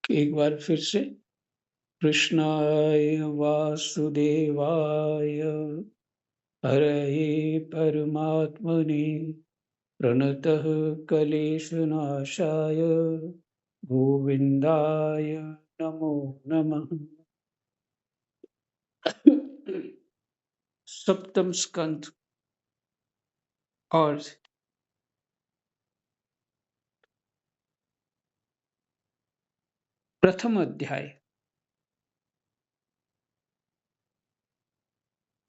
एक बार फिर से कृष्णाय वासुदेवाय हरये परमात्मने प्रणतः क्लेशनाशाय गोविन्दाय नमो नमः। सप्तम स्कंद और प्रथम अध्याय,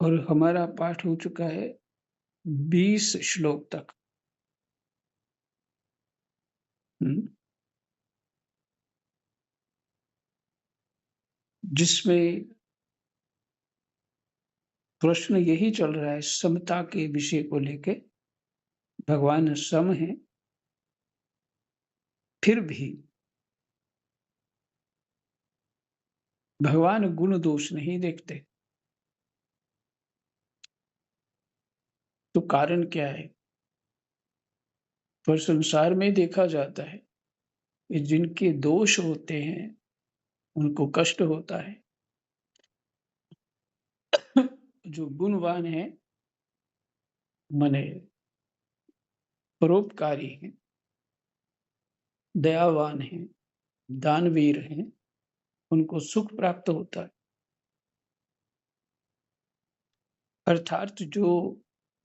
और हमारा पाठ हो चुका है 20 श्लोक तक। जिसमें प्रश्न यही चल रहा है, समता के विषय को लेके। भगवान सम है, फिर भी भगवान गुण दोष नहीं देखते। तो कारण क्या है? पर संसार में देखा जाता है कि जिनके दोष होते हैं उनको कष्ट होता है। जो गुणवान है, मने परोपकारी हैं, दयावान हैं, दानवीर हैं, उनको सुख प्राप्त होता है। अर्थात जो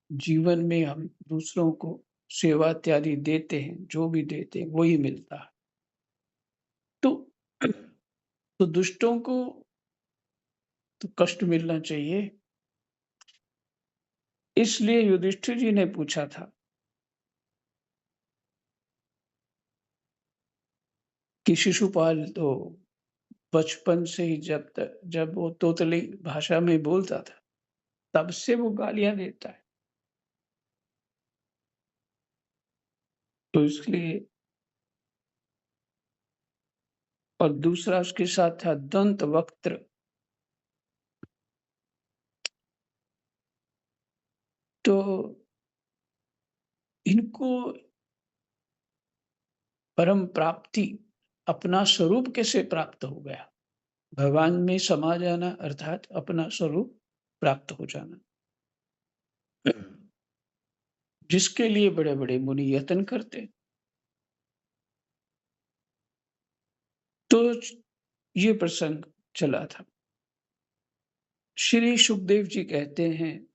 जीवन में हम दूसरों को सेवा इत्यादि देते हैं, जो भी देते हैं वही मिलता है। तो तो दुष्टों को तो कष्ट मिलना चाहिए। इसलिए युधिष्ठिर जी ने पूछा था कि शिशुपाल तो बचपन से ही जब वो तोतली भाषा में बोलता था, तब से वो गालियां देता है। तो इसलिए, और दूसरा उसके साथ था दंत वक्त्र। तो इनको परम प्राप्ति, अपना स्वरूप कैसे प्राप्त हो गया? भगवान में समा जाना अर्थात अपना स्वरूप प्राप्त हो जाना, जिसके लिए बड़े बड़े मुनि यत्न करते। तो ये प्रसंग चला था। श्री सुखदेव जी कहते हैं,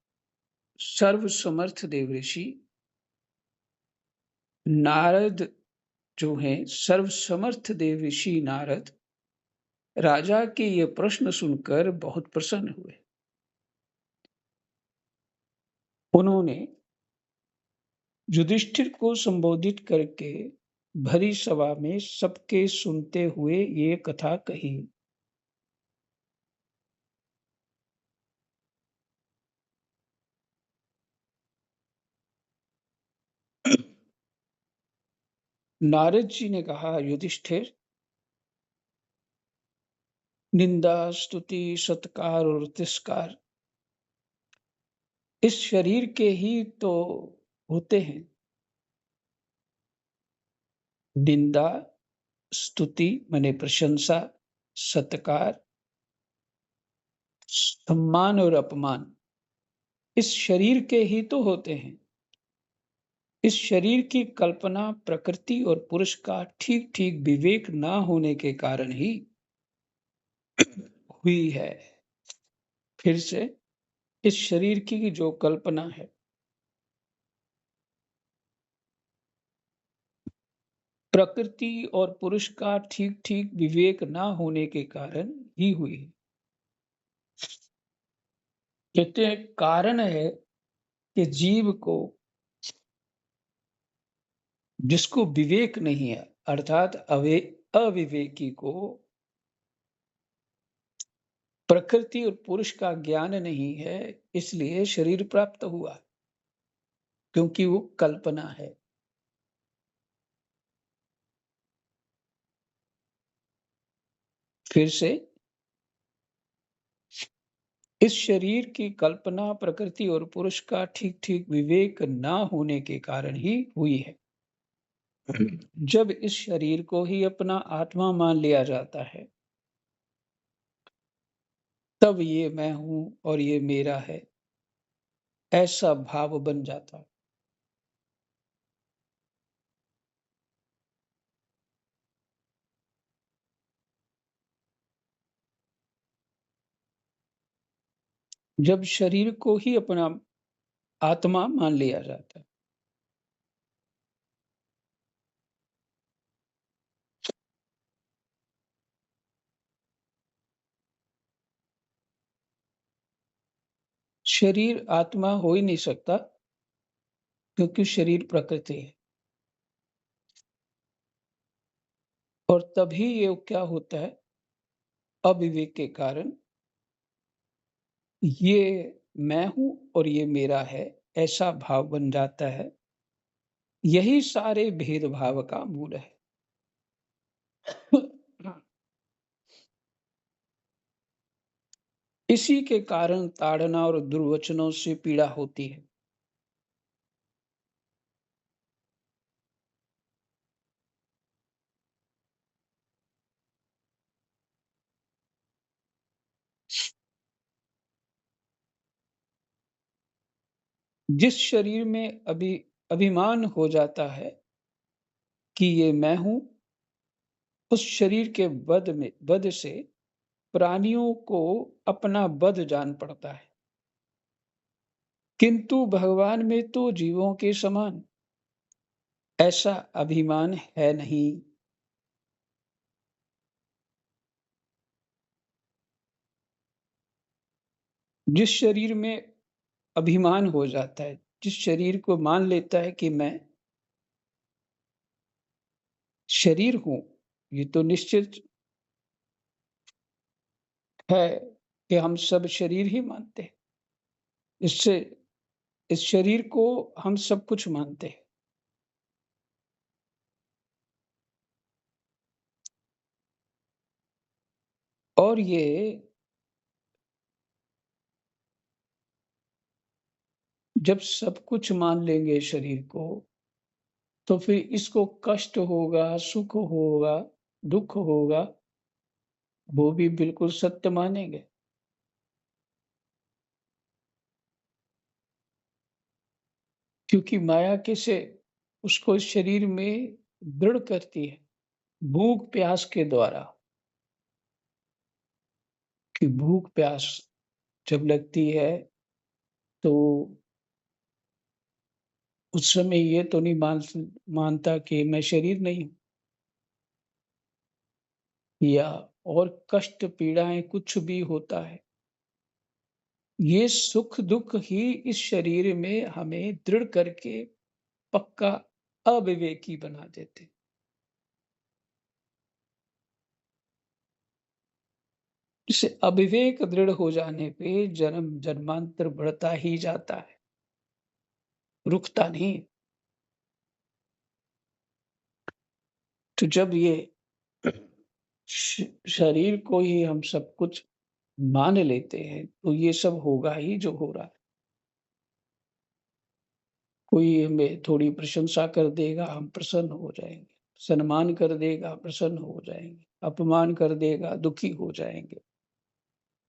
सर्व समर्थ देव ऋषि नारद जो है, सर्व समर्थ देव ऋषि नारद राजा के ये प्रश्न सुनकर बहुत प्रसन्न हुए। उन्होंने युधिष्ठिर को संबोधित करके भरी सभा में सबके सुनते हुए ये कथा कही। नारद जी ने कहा, युधिष्ठिर, निंदा स्तुति सत्कार और तिरस्कार इस शरीर के ही तो होते हैं। निंदा स्तुति माने प्रशंसा, सत्कार, सम्मान और अपमान इस शरीर के ही तो होते हैं। इस शरीर की कल्पना प्रकृति और पुरुष का ठीक ठीक विवेक ना होने के कारण ही हुई है। फिर से, इस शरीर की जो कल्पना है, प्रकृति और पुरुष का ठीक ठीक विवेक ना होने के कारण ही हुई है। कहते हैं कारण है कि जीव को, जिसको विवेक नहीं है, अर्थात अविवेकी को प्रकृति और पुरुष का ज्ञान नहीं है, इसलिए शरीर प्राप्त हुआ, क्योंकि वो कल्पना है। फिर से, इस शरीर की कल्पना प्रकृति और पुरुष का ठीक ठीक विवेक ना होने के कारण ही हुई है। जब इस शरीर को ही अपना आत्मा मान लिया जाता है, तब ये मैं हूँ और ये मेरा है, ऐसा भाव बन जाता है। जब शरीर को ही अपना आत्मा मान लिया जाता है, शरीर आत्मा हो ही नहीं सकता, क्योंकि शरीर प्रकृति है। और तभी ये क्या होता है, अविवेक के कारण ये मैं हूँ और ये मेरा है, ऐसा भाव बन जाता है। यही सारे भेदभाव का मूल है। इसी के कारण ताड़ना और दुर्वचनों से पीड़ा होती है। जिस शरीर में अभिमान हो जाता है कि ये मैं हूँ, उस शरीर के वध से प्राणियों को अपना वध जान पड़ता है। किंतु भगवान में तो जीवों के समान ऐसा अभिमान है नहीं। जिस शरीर में अभिमान हो जाता है, जिस शरीर को मान लेता है कि मैं शरीर हूँ, ये तो निश्चित है कि हम सब शरीर ही मानते हैं। इससे इस शरीर को हम सब कुछ मानते हैं। और ये जब सब कुछ मान लेंगे शरीर को, तो फिर इसको कष्ट होगा, सुख होगा, दुःख होगा, वो भी बिल्कुल सत्य मानेंगे। क्योंकि माया कैसे उसको इस शरीर में दृढ़ करती है, भूख प्यास के द्वारा। कि भूख प्यास जब लगती है, तो उस समय ये तो नहीं मानता कि मैं शरीर नहीं हूँ, या और कष्ट पीड़ाएं कुछ भी होता है, ये सुख दुख ही इस शरीर में हमें दृढ़ करके पक्का अविवेकी बना देते। इससे अविवेक दृढ़ हो जाने पे जन्म जन्मांतर बढ़ता ही जाता है, रुकता नहीं। तो जब ये शरीर को ही हम सब कुछ मान लेते हैं, तो ये सब होगा ही जो हो रहा है। कोई हमें थोड़ी प्रशंसा कर देगा, हम प्रसन्न हो जाएंगे। सम्मान कर देगा, प्रसन्न हो जाएंगे। अपमान कर देगा, दुखी हो जाएंगे।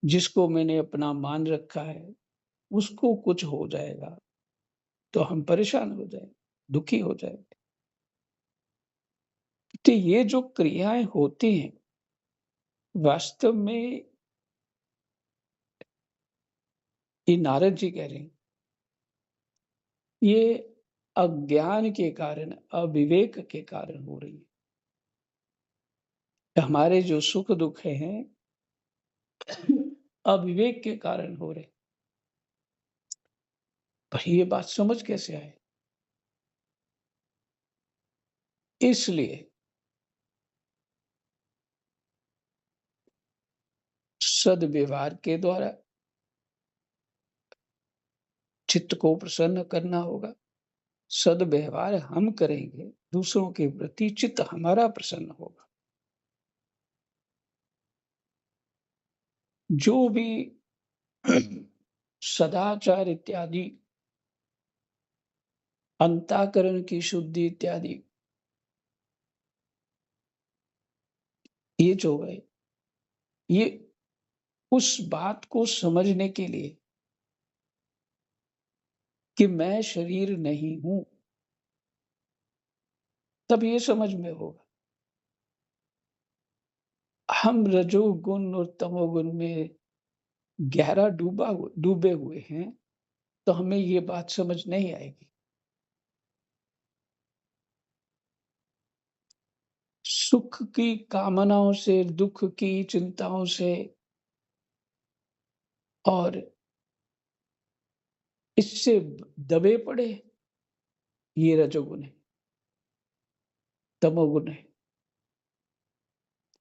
जिसको मैंने अपना मान रखा है, उसको कुछ हो जाएगा तो हम परेशान हो जाएंगे, दुखी हो जाएंगे। तो ये जो क्रियाएं होती हैं, वास्तव में ये नारद जी कह रहे हैं, ये अज्ञान के कारण, अविवेक के कारण हो रही है। हमारे जो सुख दुख हैं, अविवेक के कारण हो रहे। पर ये बात समझ कैसे आए? इसलिए सद्व्यवहार के द्वारा चित्त को प्रसन्न करना होगा। सद्व्यवहार हम करेंगे, दूसरों के प्रति चित्त हमारा प्रसन्न होगा। जो भी सदाचार इत्यादि, अंतःकरण की शुद्धि इत्यादि ये जो है, ये उस बात को समझने के लिए कि मैं शरीर नहीं हूँ, तब ये समझ में होगा। हम रजोगुण और तमोगुण में गहरा डूबे हुए हैं, तो हमें ये बात समझ नहीं आएगी। सुख की कामनाओं से, दुःख की चिंताओं से और इससे दबे पड़े, ये रजोगुण है, तमोगुण है।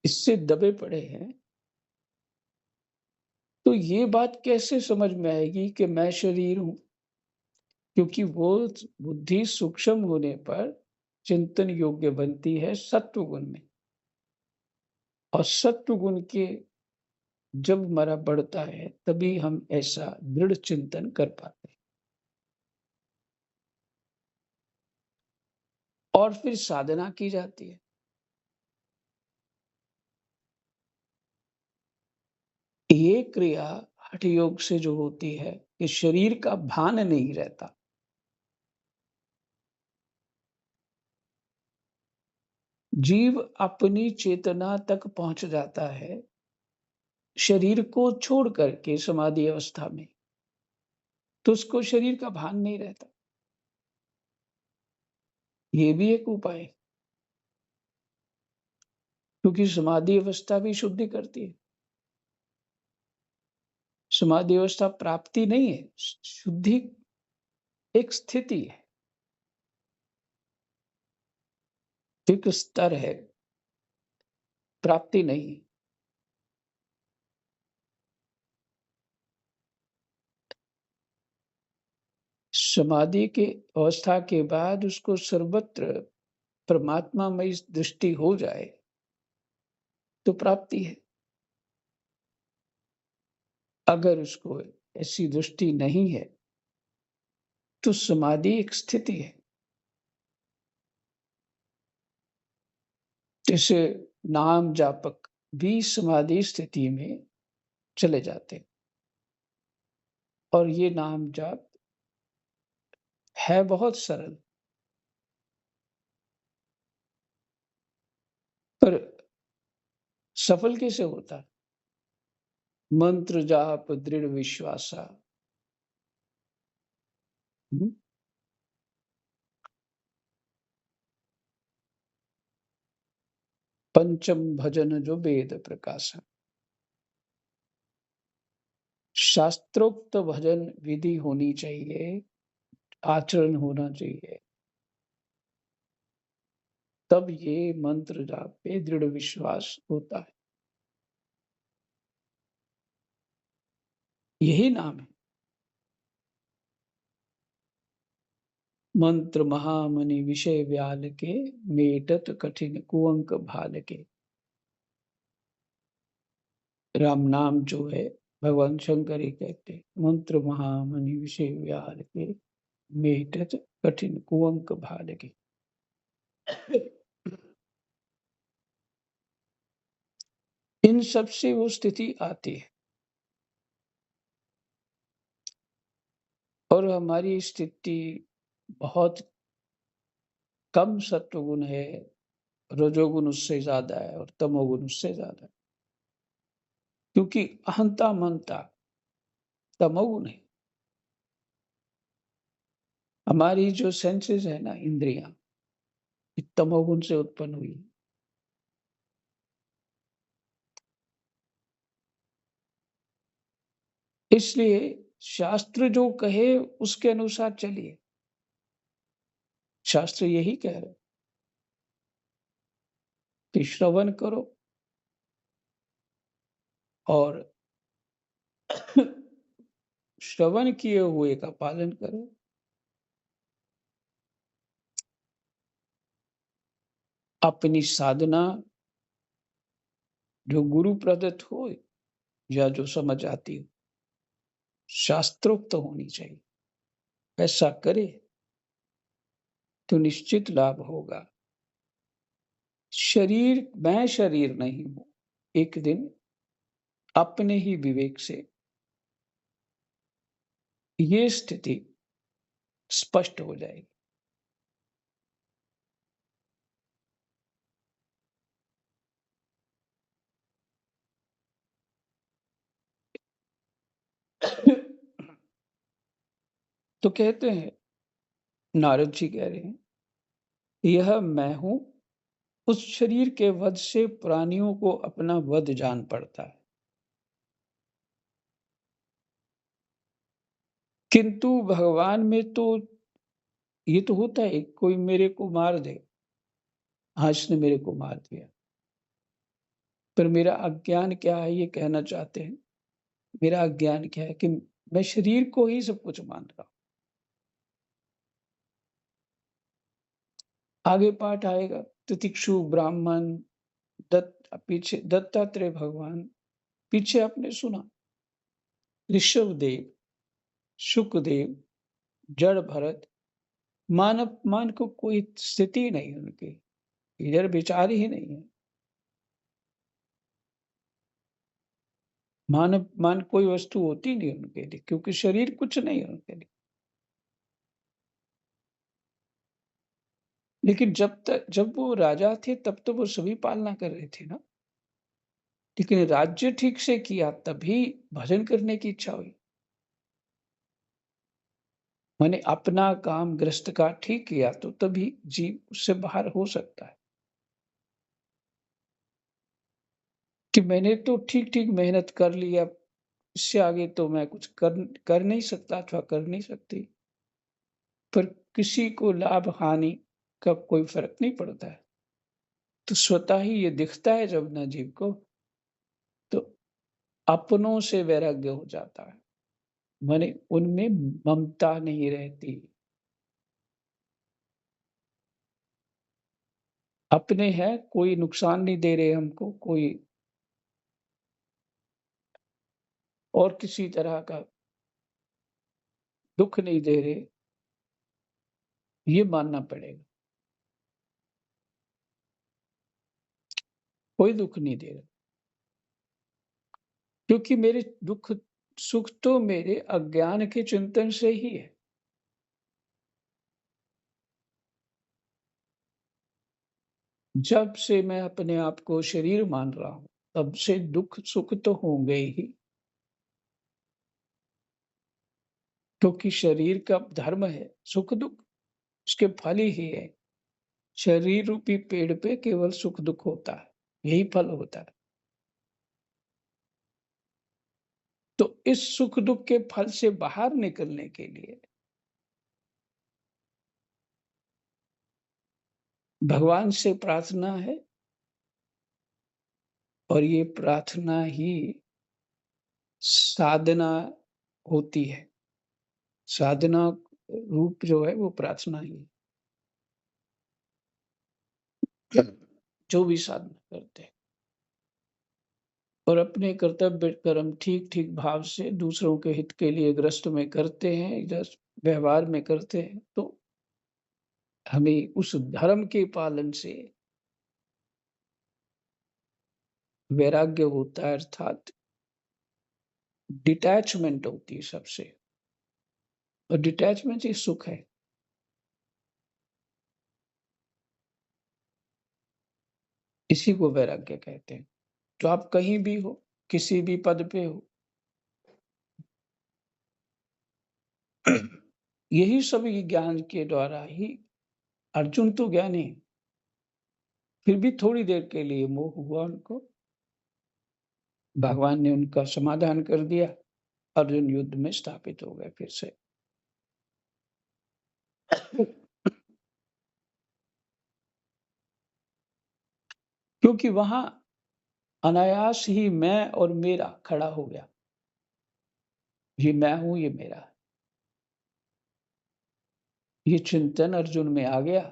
इससे दबे पड़े हैं, तो ये बात कैसे समझ में आएगी कि मैं शरीर हूँ? क्योंकि वो बुद्धि सूक्ष्म होने पर चिंतन योग्य बनती है सत्व गुण में, और सत्व गुण के जब हमारा बढ़ता है, तभी हम ऐसा दृढ़ चिंतन कर पाते हैं। और फिर साधना की जाती है। ये क्रिया हठ योग से जो होती है कि शरीर का भान नहीं रहता। जीव अपनी चेतना तक पहुंच जाता है शरीर को छोड़ करके समाधि अवस्था में, तो उसको शरीर का भान नहीं रहता। ये भी एक उपाय है, क्योंकि समाधि अवस्था भी शुद्धि करती है। समाधि अवस्था प्राप्ति नहीं है, शुद्धि एक स्थिति है, एक स्तर है, प्राप्ति नहीं। समाधि के अवस्था के बाद उसको सर्वत्र परमात्मामय दृष्टि हो जाए, तो प्राप्ति है। अगर उसको ऐसी दृष्टि नहीं है, तो समाधि एक स्थिति है। जैसे नाम जापक भी समाधि स्थिति में चले जाते हैं, और ये नाम जाप है बहुत सरल, पर सफल कैसे होता है? मंत्र जाप दृढ़ विश्वासा। हम्म? पंचम भजन जो वेद प्रकाश। शास्त्रोक्त भजन विधि होनी चाहिए, आचरण होना चाहिए, तब ये मंत्र जाप पे दृढ़ विश्वास होता है। यही नाम है। मंत्र महामनि विषय व्याल के, मेटत कठिन कुअंक भाल के। राम नाम जो है, भगवान शंकर ही कहते हैं, मंत्र महामनि विषय व्याल के, मेटत कठिन कुअंक भाल के। इन सब से वो स्थिति आती है, और हमारी स्थिति बहुत कम सत्वगुण है, रजोगुण उससे ज्यादा है और तमोगुण उससे ज्यादा है, क्योंकि अहंता मनता तमोगुण है। हमारी जो सेंसेस है ना, इंद्रियां, ये तमोगुण से उत्पन्न हुई। इसलिए शास्त्र जो कहे उसके अनुसार चलिए। शास्त्र यही कह रहे कि श्रवण करो और श्रवण किए हुए का पालन करो। अपनी साधना जो गुरु प्रदत्त हो या जो समझ आती हो, शास्त्रोक्त होनी चाहिए। ऐसा करे तो निश्चित लाभ होगा। शरीर, मैं शरीर नहीं हूं, एक दिन अपने ही विवेक से ये स्थिति स्पष्ट हो जाएगी। तो कहते हैं, नारद जी कह रहे हैं, यह मैं हूं, उस शरीर के वध से प्राणियों को अपना वध जान पड़ता है, किंतु भगवान में तो ये तो होता है, कोई मेरे को मार दे, हाँ इसने मेरे को मार दिया, पर मेरा अज्ञान क्या है ये कहना चाहते हैं। मेरा अज्ञान क्या है कि मैं शरीर को ही सब कुछ मान रहा हूं। आगे पाठ आएगा, तितिक्षु ब्राह्मण, पीछे दत्तात्रेय भगवान, पीछे आपने सुना ऋषभ देव, सुखदेव, जड़ भरत, मान अपमान को कोई स्थिति नहीं उनकी, इधर विचार ही नहीं है। मान अपमान कोई वस्तु होती नहीं उनके लिए, क्योंकि शरीर कुछ नहीं है उनके लिए। लेकिन जब वो राजा थे तब तो वो सभी पालना कर रहे थे ना। लेकिन राज्य ठीक से किया तभी भजन करने की इच्छा हुई। मैंने अपना काम गृहस्थ का ठीक किया तो तभी जीव उससे बाहर हो सकता है। कि मैंने तो ठीक ठीक मेहनत कर लिया, इससे आगे तो मैं कुछ कर नहीं सकता अथवा कर नहीं सकती, पर किसी को लाभ हानि का कोई फर्क नहीं पड़ता है। तो स्वतः ही ये दिखता है जब ना जीव को, तो अपनों से वैराग्य हो जाता है, माने उनमें ममता नहीं रहती। अपने हैं, कोई नुकसान नहीं दे रहे हमको, कोई और किसी तरह का दुख नहीं दे रहे, ये मानना पड़ेगा। कोई दुख नहीं दे रहा, क्योंकि मेरे दुख सुख तो मेरे अज्ञान के चिंतन से ही है। जब से मैं अपने आप को शरीर मान रहा हूं, तब से दुख सुख तो होंगे ही, क्योंकि शरीर का धर्म है सुख दुख, उसके फल ही है। शरीर रूपी पेड़ पे केवल सुख दुख होता है, यही फल होता है। तो इस सुख दुख के फल से बाहर निकलने के लिए भगवान से प्रार्थना है, और ये प्रार्थना ही साधना होती है। साधना रूप जो है वो प्रार्थना ही है। जो भी साधना करते हैं और अपने कर्तव्य कर्म ठीक ठीक भाव से दूसरों के हित के लिए ग्रस्त में करते हैं, इधर व्यवहार में करते हैं, तो हमें उस धर्म के पालन से वैराग्य होता है, अर्थात डिटैचमेंट होती है सबसे, और डिटैचमेंट ही सुख है। इसी को वैराग्य कहते हैं। तो आप कहीं भी हो, किसी भी पद पे हो, यही सभी ज्ञान के द्वारा ही, अर्जुन तो ज्ञानी है, फिर भी थोड़ी देर के लिए मोह हुआ उनको, भगवान ने उनका समाधान कर दिया, अर्जुन युद्ध में स्थापित हो गए फिर से। क्योंकि वहां अनायास ही मैं और मेरा खड़ा हो गया, ये मैं हूं, ये मेरा है। ये चिंतन अर्जुन में आ गया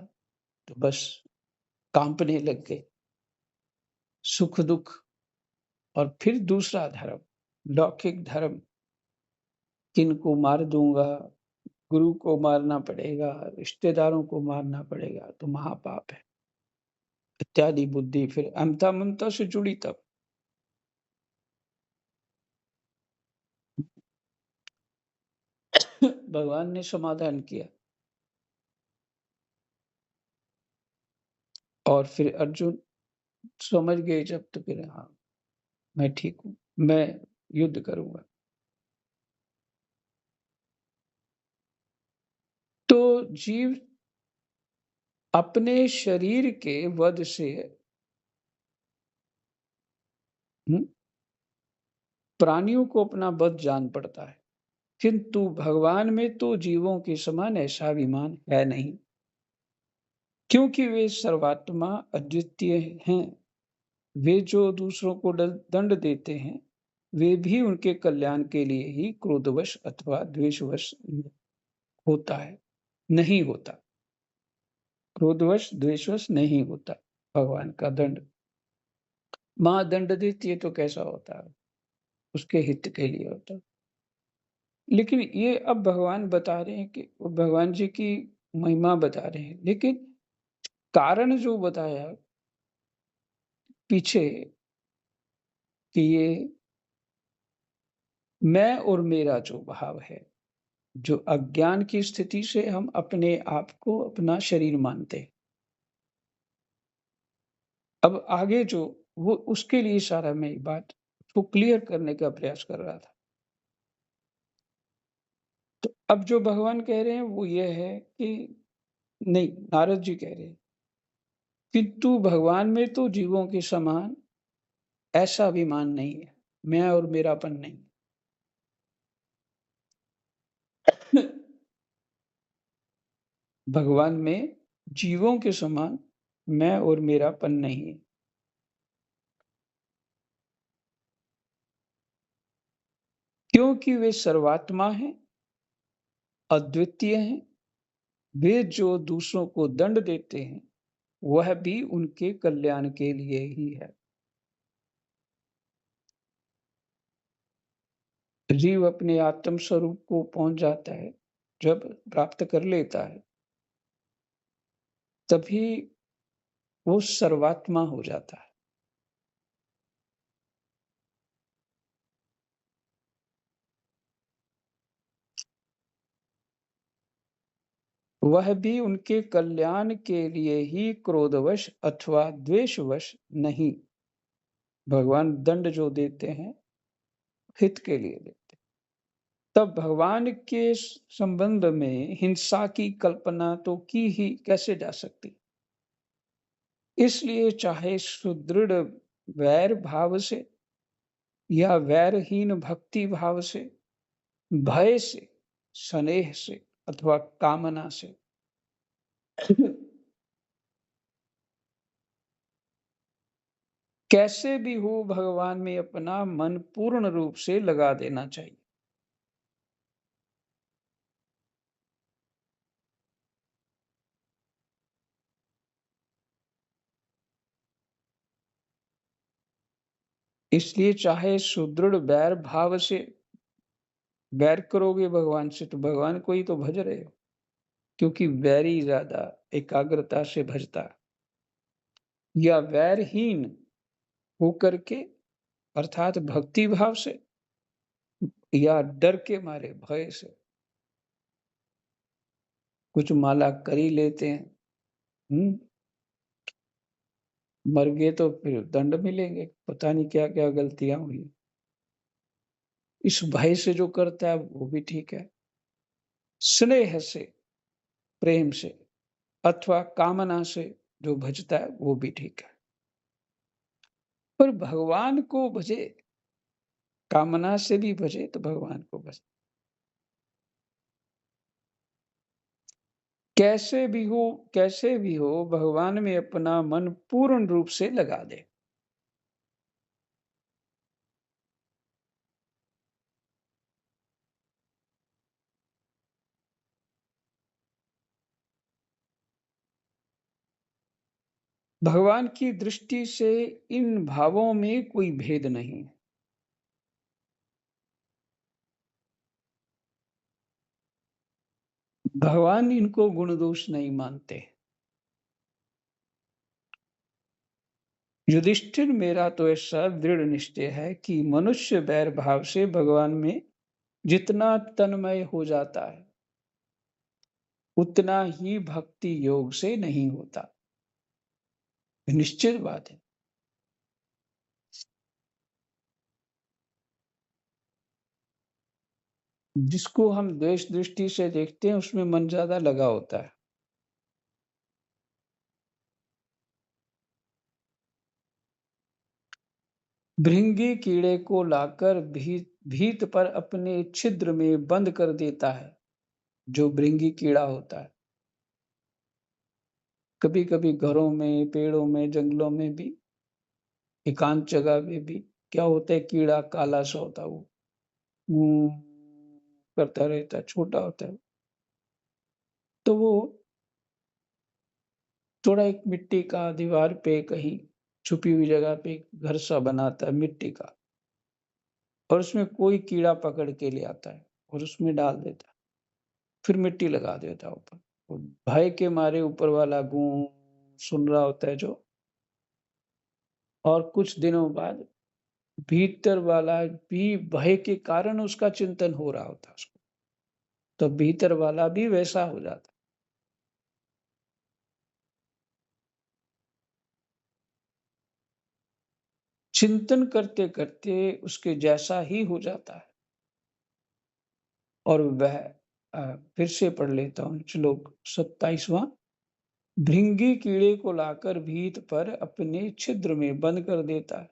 तो बस कांपने लग गए, सुख दुख। और फिर दूसरा धर्म, लौकिक धर्म, किनको मार दूंगा, गुरु को मारना पड़ेगा, रिश्तेदारों को मारना पड़ेगा तो महापाप है इत्यादि बुद्धि फिर अहंता ममता से जुड़ी तब। भगवान ने समाधान किया। और फिर अर्जुन समझ गए जब, तो फिर हाँ, मैं ठीक हूँ, मैं युद्ध करूँगा। तो जीव अपने शरीर के वध से हुँ, प्राणियों को अपना वध जान पड़ता है, किंतु भगवान में तो जीवों के समान ऐसा अभिमान है नहीं, क्योंकि वे सर्वात्मा अद्वितीय हैं। वे जो दूसरों को दंड देते हैं, वे भी उनके कल्याण के लिए ही क्रोधवश अथवा द्वेषवश होता है, नहीं होता। क्रोधवश, द्वेषवश नहीं होता भगवान का दंड। माँ दंड देती है तो कैसा होता है? उसके हित के लिए होता है। लेकिन ये अब भगवान बता रहे हैं कि भगवान जी की महिमा बता रहे हैं, लेकिन कारण जो बताया पीछे कि ये मैं और मेरा जो भाव है, जो अज्ञान की स्थिति से हम अपने आप को अपना शरीर मानते हैं। अब आगे जो वो उसके लिए सारा मैं ये बात को क्लियर करने का प्रयास कर रहा था। तो अब जो भगवान कह रहे हैं वो ये है कि नहीं, नारद जी कह रहे हैं, किंतु भगवान में तो जीवों के समान ऐसा अभिमान नहीं है, मैं और मेरापन नहीं। भगवान में जीवों के समान मैं और मेरापन नहीं है, क्योंकि वे सर्वात्मा हैं, अद्वितीय हैं। वे जो दूसरों को दंड देते हैं, वह भी उनके कल्याण के लिए ही है। जीव अपने आत्म स्वरूप को पहुंच जाता है, जब प्राप्त कर लेता है, तभी वो सर्वात्मा हो जाता है। वह भी उनके कल्याण के लिए ही क्रोधवश अथवा द्वेषवश नहीं। भगवान दंड जो देते हैं, हित के लिए देते हैं। तब भगवान के संबंध में हिंसा की कल्पना तो की ही कैसे जा सकती। इसलिए चाहे सुदृढ़ वैर भाव से या वैरहीन भक्ति भाव से, भय से, स्नेह से अथवा कामना से कैसे भी हो, भगवान में अपना मन पूर्ण रूप से लगा देना चाहिए। इसलिए चाहे सुदृढ़ बैर भाव से बैर करोगे भगवान से, तो भगवान को ही तो भज रहे हो, क्योंकि वैरी ज्यादा एकाग्रता से भजता है। या वैरहीन होकर के, अर्थात भक्ति भाव से, या डर के मारे भय से कुछ माला कर ही लेते हैं। मर गए तो फिर दंड मिलेंगे, पता नहीं क्या क्या गलतियां हुई। इस भय से जो करता है वो भी ठीक है, स्नेह से, प्रेम से अथवा कामना से जो भजता है वो भी ठीक है। पर भगवान को भजे, कामना से भी भजे तो भगवान को भजे। कैसे भी हो, कैसे भी हो, भगवान में अपना मन पूर्ण रूप से लगा दे। भगवान की दृष्टि से इन भावों में कोई भेद नहीं है। भगवान इनको गुण दोष नहीं मानते। युधिष्ठिर, मेरा तो ऐसा दृढ़ निश्चय है कि मनुष्य बैर भाव से भगवान में जितना तन्मय हो जाता है, उतना ही भक्ति योग से नहीं होता। निश्चित बात है। जिसको हम द्वेष दृष्टि से देखते हैं उसमें मन ज़्यादा लगा होता है। भृंगी कीड़े को लाकर भीत पर अपने छिद्र में बंद कर देता है, जो भृंगी कीड़ा होता है। कभी-कभी घरों में, पेड़ों में, जंगलों में भी, एकांत जगह में भी क्या होता है, कीड़ा काला सा होता है, वो करता रहता है, छोटा होता है। तो वो थोड़ा एक मिट्टी का दीवार पे कहीं छुपी हुई जगह पे घर सा बनाता है मिट्टी का, और उसमें कोई कीड़ा पकड़ के ले आता है और उसमें डाल देता है, फिर मिट्टी लगा देता है ऊपर। और भय के मारे ऊपर वाला गूं सुन रहा होता है जो, और कुछ दिनों बाद भीतर वाला भी भय के कारण उसका चिंतन हो रहा होता है उसको, तो भीतर वाला भी वैसा हो जाता है। चिंतन करते करते उसके जैसा ही हो जाता है। और वह फिर से पढ़ लेता हूँ श्लोक 27वां। भृंगी कीड़े को लाकर भीत पर अपने छिद्र में बंद कर देता है,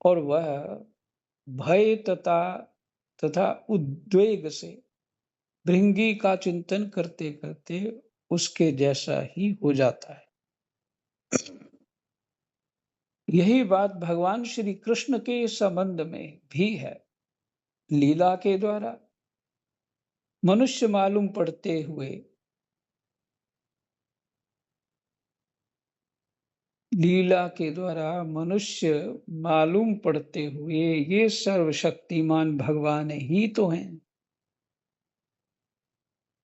और वह भय तथा उद्वेग से भृंगी का चिंतन करते करते उसके जैसा ही हो जाता है। यही बात भगवान श्री कृष्ण के संबंध में भी है। लीला के द्वारा मनुष्य मालूम पड़ते हुए, लीला के द्वारा मनुष्य मालूम पड़ते हुए ये सर्वशक्तिमान भगवान ही तो हैं।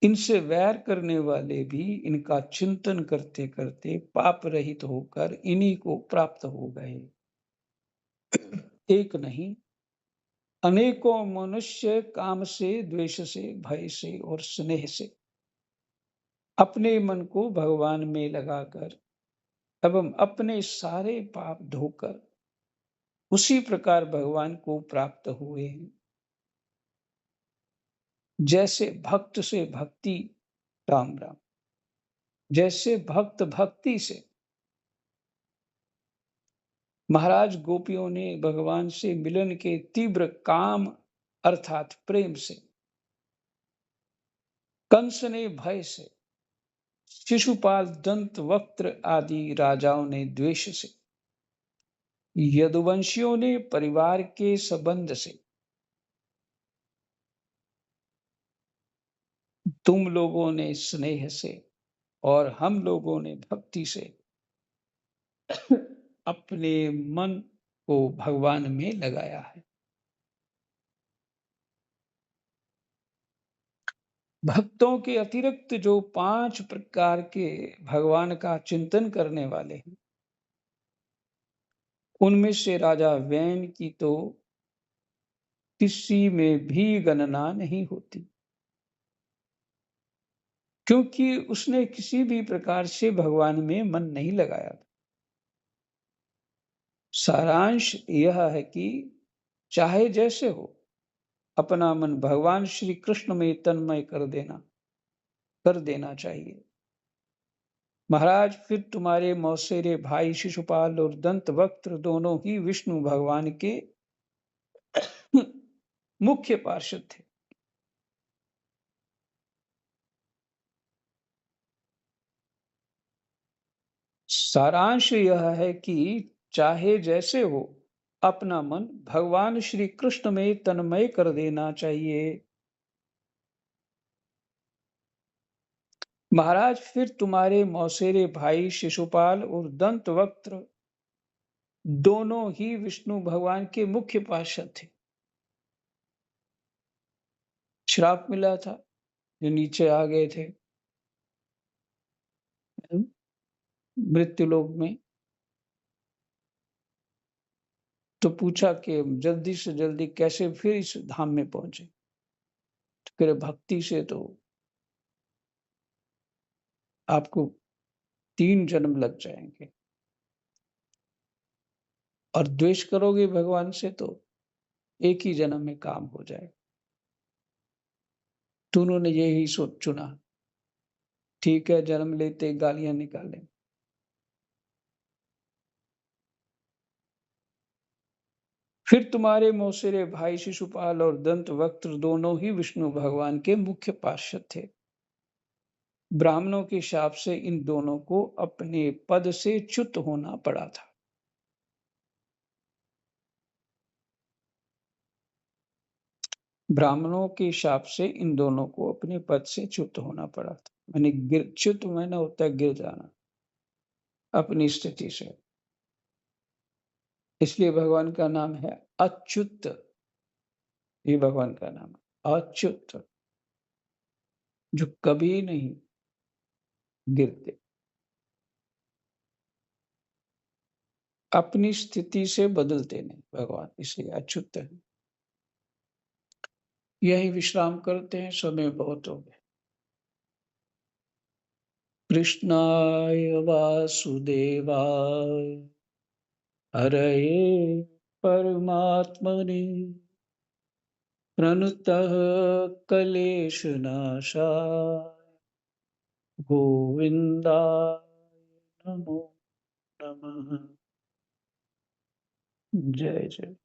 इनसे वैर करने वाले भी इनका चिंतन करते करते पाप रहित होकर इन्हीं को प्राप्त हो गए। एक नहीं, अनेकों मनुष्य काम से, द्वेष से, भय से और स्नेह से अपने मन को भगवान में लगाकर एवं अपने सारे पाप धोकर उसी प्रकार भगवान को प्राप्त हुए हैं। जैसे भक्त से भक्ति, राम राम, जैसे भक्त भक्ति से, महाराज गोपियों ने भगवान से मिलन के तीव्र काम अर्थात प्रेम से, कंस ने भय से, शिशुपाल, दंत वक्त्र आदि राजाओं ने द्वेष से, यदुवंशियों ने परिवार के संबंध से, तुम लोगों ने स्नेह से, और हम लोगों ने भक्ति से अपने मन को भगवान में लगाया है। भक्तों के अतिरिक्त जो 5 प्रकार के भगवान का चिंतन करने वाले हैं, उनमें से राजा वैन की तो किसी में भी गणना नहीं होती, क्योंकि उसने किसी भी प्रकार से भगवान में मन नहीं लगाया। सारांश यह है कि चाहे जैसे हो, अपना मन भगवान श्री कृष्ण में तन्मय कर देना चाहिए। महाराज, फिर तुम्हारे मौसेरे भाई शिशुपाल और दंत वक्त्र दोनों ही विष्णु भगवान के मुख्य पार्षद थे। सारांश यह है कि चाहे जैसे हो, अपना मन भगवान श्री कृष्ण में तन्मय कर देना चाहिए। महाराज, फिर तुम्हारे मौसेरे भाई शिशुपाल और दंत वक्त्र दोनों ही विष्णु भगवान के मुख्य पार्षद थे। श्राप मिला था, जो नीचे आ गए थे मृत्यु लोक में, तो पूछा कि जल्दी से जल्दी कैसे फिर इस धाम में पहुंचे। तो कह रहे भक्ति से तो आपको 3 जन्म लग जाएँगे और द्वेष करोगे भगवान से तो एक ही जन्म में काम हो जाएगा। तो उन्होंने यही चुना, ठीक है जन्म लेते गालियाँ निकालें। फिर तुम्हारे मौसेरे भाई शिशुपाल और दंतवक्त्र दोनों ही विष्णु भगवान के मुख्य पार्षद थे। ब्राह्मणों के शाप से इन दोनों को अपने पद से च्युत होना पड़ा था। ब्राह्मणों के शाप से इन दोनों को अपने पद से च्युत होना पड़ा था। माने च्युत माने होता है गिर जाना अपनी स्थिति से। इसलिए भगवान का नाम है अच्युत। ये भगवान का नाम है अच्युत, जो कभी नहीं गिरते, अपनी स्थिति से बदलते नहीं भगवान, इसलिए अच्युत है। यही विश्राम करते हैं, समय बहुत हो गया। कृष्णाय वासुदेवाय हरये परमात्मने प्रणतः क्लेशनाशाय गोविन्दाय नमो नमः। जय जय।